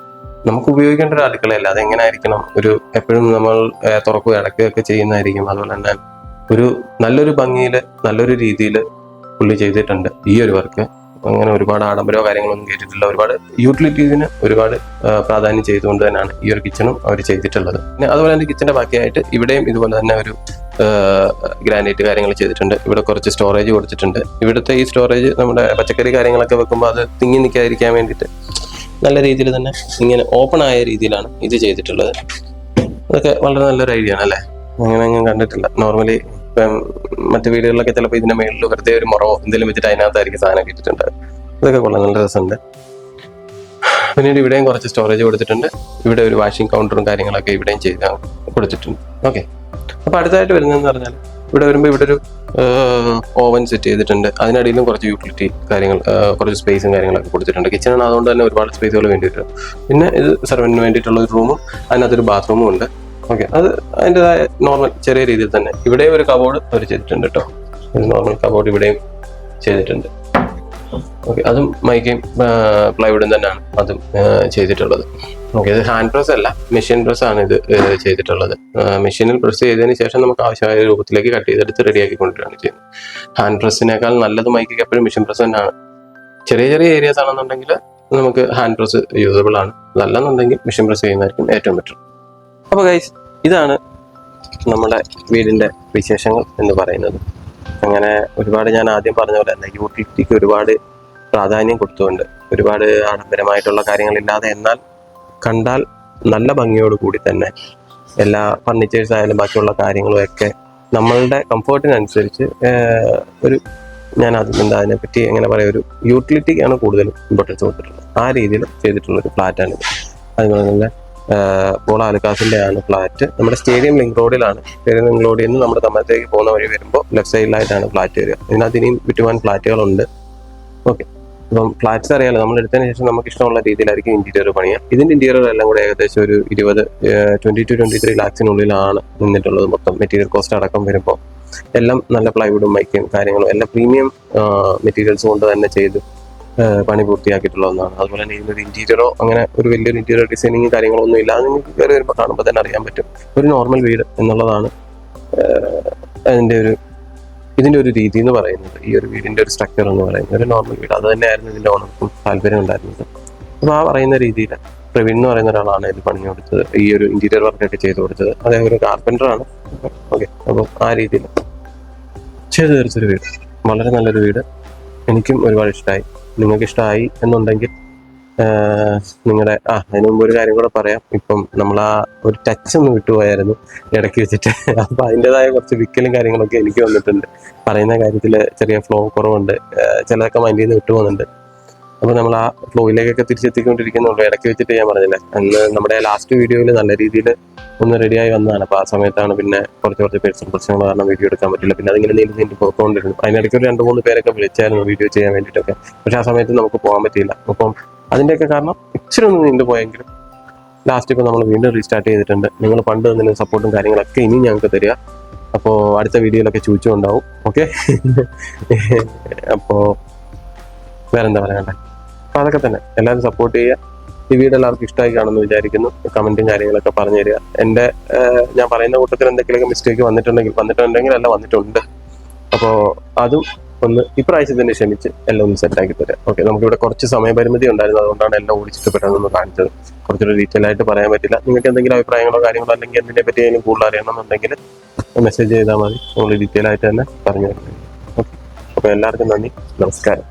നമുക്ക് ഉപയോഗിക്കേണ്ട ഒരു അടുക്കളയല്ല. അതെങ്ങനെ ആയിരിക്കണം, ഒരു എപ്പോഴും നമ്മൾ തുറക്കുക അടക്കുകയൊക്കെ ചെയ്യുന്നതായിരിക്കും. അതുപോലെ തന്നെ ഒരു നല്ലൊരു ഭംഗിയിൽ നല്ലൊരു രീതിയിൽ പുള്ളി ചെയ്തിട്ടുണ്ട് ഈ ഒരു വർക്ക്. അങ്ങനെ ഒരുപാട് ആഡംബരമോ കാര്യങ്ങളൊന്നും കേട്ടിട്ടില്ല. ഒരുപാട് യൂട്ടിലിറ്റീസിന് ഒരുപാട് പ്രാധാന്യം ചെയ്തുകൊണ്ട് തന്നെയാണ് ഈ ഒരു കിച്ചണും അവർ ചെയ്തിട്ടുള്ളത്. പിന്നെ അതുപോലെ തന്നെ കിച്ചന്റെ ബാക്കിയായിട്ട് ഇവിടെയും ഇതുപോലെ തന്നെ ഒരു ഗ്രാനൈറ്റ് കാര്യങ്ങൾ ചെയ്തിട്ടുണ്ട്. ഇവിടെ കുറച്ച് സ്റ്റോറേജ് കൊടുത്തിട്ടുണ്ട്. ഇവിടുത്തെ ഈ സ്റ്റോറേജ് നമ്മുടെ പച്ചക്കറി കാര്യങ്ങളൊക്കെ വെക്കുമ്പോൾ അത് തിങ്ങി നിൽക്കാതിരിക്കാൻ വേണ്ടിയിട്ട് നല്ല രീതിയിൽ തന്നെ ഇങ്ങനെ ഓപ്പൺ ആയ രീതിയിലാണ് ഇത് ചെയ്തിട്ടുള്ളത്. അതൊക്കെ വളരെ നല്ലൊരു ഐഡിയ ആണ് അല്ലേ? അങ്ങനെ ഞാൻ കണ്ടിട്ടില്ല. നോർമലി ഇപ്പം മറ്റു വീടുകളിലൊക്കെ ചിലപ്പോൾ ഇതിന്റെ മേളിൽ വെറുതെ ഒരു മുറോ എന്തെങ്കിലും വെച്ചിട്ട് അതിനകത്തായിരിക്കും സാധനം ഇട്ടിട്ടുണ്ട്. ഇതൊക്കെ കൊള്ളാം, നല്ല രസമുണ്ട്. പിന്നീട് ഇവിടെയും കുറച്ച് സ്റ്റോറേജ് കൊടുത്തിട്ടുണ്ട്. ഇവിടെ ഒരു വാഷിംഗ് കൗണ്ടറും കാര്യങ്ങളൊക്കെ ഇവിടെയും ചെയ്ത് കൊടുത്തിട്ടുണ്ട്. ഓക്കെ, അപ്പൊ അടുത്തായിട്ട് വരുന്നതെന്ന് പറഞ്ഞാൽ ഇവിടെ വരുമ്പോൾ ഇവിടെ ഒരു ഓവൻ സെറ്റ് ചെയ്തിട്ടുണ്ട്. അതിനടിയിലും കുറച്ച് യൂട്ടിലിറ്റി കാര്യങ്ങൾ, കുറച്ച് സ്പേസും കാര്യങ്ങളൊക്കെ കൊടുത്തിട്ടുണ്ട്. കിച്ചണാണ്, അതുകൊണ്ട് തന്നെ ഒരുപാട് സ്പേസുകൾ വേണ്ടിയിട്ട്. പിന്നെ ഇത് സെർവന്റിന് വേണ്ടിയിട്ടുള്ള ഒരു റൂമും അതിനകത്തൊരു ബാത്റൂമും ഉണ്ട്. ഓക്കെ, അത് അതിൻ്റെതായ നോർമൽ ചെറിയ രീതിയിൽ തന്നെ ഇവിടെയും ഒരു കബോർഡ് അവർ ചെയ്തിട്ടുണ്ട് കേട്ടോ. ഒരു നോർമൽ കബോർഡ് ഇവിടെയും ചെയ്തിട്ടുണ്ട്. ഓക്കെ, അതും മൈക്കയും പ്ലൈവുഡും തന്നെയാണ് അതും ചെയ്തിട്ടുള്ളത്. ഓക്കെ, ഇത് ഹാൻഡ് പ്രസ് അല്ല, മെഷീൻ പ്രസ് ആണ് ഇത് ചെയ്തിട്ടുള്ളത്. മെഷീനിൽ പ്രസ് ചെയ്തതിന് ശേഷം നമുക്ക് ആവശ്യമായ രൂപത്തിലേക്ക് കട്ട് ചെയ്തെടുത്ത് റെഡിയാക്കി കൊണ്ടുവരികയാണ് ചെയ്യുന്നത്. ഹാൻഡ് പ്രസ്സിനേക്കാൾ നല്ലത് മൈക്കൊക്കെ എപ്പോഴും മെഷീൻ പ്രസ് തന്നെയാണ്. ചെറിയ ചെറിയ ഏരിയാസ് ആണെന്നുണ്ടെങ്കിൽ നമുക്ക് ഹാൻഡ് പ്രസ് യൂസബിൾ ആണ്. അതല്ലെന്നുണ്ടെങ്കിൽ മെഷീൻ പ്രസ് ചെയ്യുന്നതായിരിക്കും ഏറ്റവും ബെറ്റർ. അപ്പോൾ ഗൈസ്, ഇതാണ് നമ്മുടെ വീടിന്റെ വിശേഷങ്ങൾ എന്ന് പറയുന്നത്. അങ്ങനെ ഒരുപാട് ഞാൻ ആദ്യം പറഞ്ഞ പോലെ തന്നെ യൂട്ടിലിറ്റിക്ക് ഒരുപാട് പ്രാധാന്യം കൊടുത്തുകൊണ്ട്, ഒരുപാട് ആഡംബരമായിട്ടുള്ള കാര്യങ്ങളില്ലാതെ, എന്നാൽ കണ്ടാൽ നല്ല ഭംഗിയോട് കൂടി തന്നെ എല്ലാ ഫർണിച്ചേഴ്സ് ആയാലും ബാക്കിയുള്ള കാര്യങ്ങളും ഒക്കെ നമ്മളുടെ കംഫർട്ടിനനുസരിച്ച് ഒരു ഞാൻ അതിനെപ്പറ്റി എങ്ങനെ പറയാം, ഒരു യൂട്ടിലിറ്റിക്കാണ് കൂടുതലും ഇമ്പോർട്ടൻസ് കൊടുത്തിട്ടുള്ളത്. ആ രീതിയിൽ ചെയ്തിട്ടുള്ളൊരു ഫ്ലാറ്റാണിത്. അതുപോലെ തന്നെ പോള അലുക്കാസിന്റെ ആണ് ഫ്ലാറ്റ്. നമ്മുടെ സ്റ്റേഡിയം ലിങ്ക് റോഡിലാണ്. സ്റ്റേഡിയം ലിങ്ക് റോഡിൽ നിന്ന് നമ്മുടെ തമിഴത്തേക്ക് പോകുന്ന വഴി വരുമ്പോൾ ലെഫ്റ്റ് സൈഡിലായിട്ടാണ് ഫ്ലാറ്റ് വരിക. ഇതിനകത്ത് ഇനിയും വിട്ടുവാൻ ഫ്ലാറ്റുകളുണ്ട്. ഓക്കെ, അപ്പം ഫ്ലാറ്റ്സ് അറിയാലോ, നമ്മൾ എടുത്തതിന് ശേഷം നമുക്ക് ഇഷ്ടമുള്ള രീതിയിലായിരിക്കും ഇന്റീരിയർ പണിയാം. ഇതിന്റെ ഇന്റീരിയർ എല്ലാം കൂടെ ഏകദേശം ഒരു 23 ലാക്സിനുള്ളിലാണ് നിന്നിട്ടുള്ളത്. മൊത്തം മെറ്റീരിയൽ കോസ്റ്റ് അടക്കം വരുമ്പോൾ എല്ലാം നല്ല പ്ലൈവുഡും മൈക്കും കാര്യങ്ങളും എല്ലാം പ്രീമിയം മെറ്റീരിയൽസ് കൊണ്ട് തന്നെ ചെയ്ത് പണി പൂർത്തിയാക്കിയിട്ടുള്ള ഒന്നാണ്. അതുപോലെ തന്നെ ഇതിനൊരു ഇന്റീരിയറോ അങ്ങനെ ഒരു വലിയൊരു ഇന്റീരിയർ ഡിസൈനിങ് കാര്യങ്ങളൊന്നും ഇല്ല. അത് നിങ്ങൾക്ക് കയറി വരുമ്പോൾ കാണുമ്പോൾ തന്നെ അറിയാൻ പറ്റും. ഒരു നോർമൽ വീട് എന്നുള്ളതാണ് അതിൻ്റെ ഒരു ഇതിൻ്റെ ഒരു രീതി എന്ന് പറയുന്നത്, ഈ ഒരു വീടിൻ്റെ ഒരു സ്ട്രക്ചർ എന്ന് പറയുന്നത് ഒരു നോർമൽ വീട്, അത് തന്നെയായിരുന്നു ഇതിൻ്റെ ഓണർക്കും താല്പര്യം ഉണ്ടായിരുന്നത്. അപ്പോൾ ആ പറയുന്ന രീതിയിൽ പ്രവീൺ എന്ന് പറയുന്ന ഒരാളാണ് ഇത് പണിഞ്ഞു കൊടുത്തത്, ഈ ഒരു ഇന്റീരിയർ വർക്കൊക്കെ ചെയ്ത് കൊടുത്തത്. അദ്ദേഹം ഒരു കാർപ്പൻ്ററാണ്. ഓക്കെ, അപ്പോൾ ആ രീതിയിൽ ചെയ്തു തീർച്ചൊരു വീട്, വളരെ നല്ലൊരു വീട്. എനിക്കും ഒരുപാട് ഇഷ്ടമായി. നിങ്ങൾക്ക് ഇഷ്ടമായി എന്നുണ്ടെങ്കിൽ നിങ്ങളുടെ അതിന് മുമ്പ് ഒരു കാര്യം കൂടെ പറയാം. ഇപ്പം നമ്മൾ ആ ഒരു ടച്ച് ഒന്ന് വിട്ടുപോയായിരുന്നു ഇടയ്ക്ക് വെച്ചിട്ട്. അപ്പം അതിൻ്റെതായ കുറച്ച് വിക്കലും കാര്യങ്ങളൊക്കെ എനിക്ക് വന്നിട്ടുണ്ട്. പറയുന്ന കാര്യത്തിൽ ചെറിയ ഫ്ലോ കുറവുണ്ട്, ചിലതൊക്കെ മൈൻഡിൽ നിന്ന് വിട്ടു പോകുന്നുണ്ട്. അപ്പോൾ നമ്മൾ ആ ഫ്ലോയിലേക്കൊക്കെ തിരിച്ചെത്തിക്കൊണ്ടിരിക്കുന്നുള്ളൂ. ഇടയ്ക്ക് വെച്ചിട്ട് ഞാൻ പറഞ്ഞില്ലേ, അന്ന് നമ്മുടെ ലാസ്റ്റ് വീഡിയോയിൽ നല്ല രീതിയിൽ ഒന്ന് റെഡിയായി വന്നതാണ്. അപ്പോൾ ആ സമയത്താണ് പിന്നെ കുറച്ച് പേഴ്സണൽ പ്രശ്നങ്ങൾ കാരണം വീഡിയോ എടുക്കാൻ പറ്റില്ല. പിന്നെ അതിങ്ങനെ നീണ്ടു പോയിക്കൊണ്ടിരുന്നു. അതിനിടയ്ക്ക് ഒരു 2-3 പേരൊക്കെ വിളിച്ചായിരുന്നു വീഡിയോ ചെയ്യാൻ വേണ്ടിയിട്ടൊക്കെ. പക്ഷെ ആ സമയത്ത് നമുക്ക് പോകാൻ പറ്റിയില്ല. അപ്പം അതിൻ്റെയൊക്കെ കാരണം ഇച്ചിരി ഒന്ന് നീണ്ടു പോയെങ്കിലും ലാസ്റ്റ് ഇപ്പോൾ നമ്മൾ വീണ്ടും റീസ്റ്റാർട്ട് ചെയ്തിട്ടുണ്ട്. നിങ്ങൾ പണ്ട് തന്നിരുന്ന സപ്പോർട്ടും കാര്യങ്ങളൊക്കെ ഇനിയും ഞങ്ങൾക്ക് തരിക. അപ്പോൾ അടുത്ത വീഡിയോയിലൊക്കെ ചോദിച്ചുണ്ടാവും. ഓക്കെ, അപ്പോൾ വേറെന്താ പറയണ്ടേ? അപ്പോൾ അതൊക്കെ തന്നെ, എല്ലാവരും സപ്പോർട്ട് ചെയ്യുക. ഈ വീഡിയോ എല്ലാവർക്കും ഇഷ്ടമായി കാണുമെന്ന് വിചാരിക്കുന്നു. കമൻറ്റും കാര്യങ്ങളൊക്കെ പറഞ്ഞു തരിക. എൻ്റെ ഞാൻ പറയുന്ന കൂട്ടത്തിൽ എന്തെങ്കിലുമൊക്കെ മിസ്റ്റേക്ക് വന്നിട്ടുണ്ടെങ്കിൽ എല്ലാം വന്നിട്ടുണ്ട്. അപ്പോൾ അതും ഒന്ന് ഇപ്രാവശ്യം തന്നെ ക്ഷമിച്ച് എല്ലാം ഒന്ന് സെറ്റാക്കി തരാം. ഓക്കെ, നമുക്കിവിടെ കുറച്ച് സമയപരിമിതി ഉണ്ടായിരുന്നു, അതുകൊണ്ടാണ് എല്ലാം ഓടിച്ചിട്ട് പെട്ടെന്ന് കാണിച്ചത്. കുറച്ചൊരു ഡീറ്റെയിൽ ആയിട്ട് പറയാൻ പറ്റില്ല. നിങ്ങൾക്ക് എന്തെങ്കിലും അഭിപ്രായങ്ങളോ കാര്യങ്ങളോ അല്ലെങ്കിൽ എന്തിനെ പറ്റി അതിന് കൂടുതൽ അറിയണമെന്നുണ്ടെങ്കിൽ മെസ്സേജ് ചെയ്താൽ മതി. നമ്മൾ ഡീറ്റെയിൽ ആയിട്ട് തന്നെ പറഞ്ഞു തരുന്നത്. ഓക്കെ, അപ്പോൾ എല്ലാവർക്കും നന്ദി, നമസ്കാരം.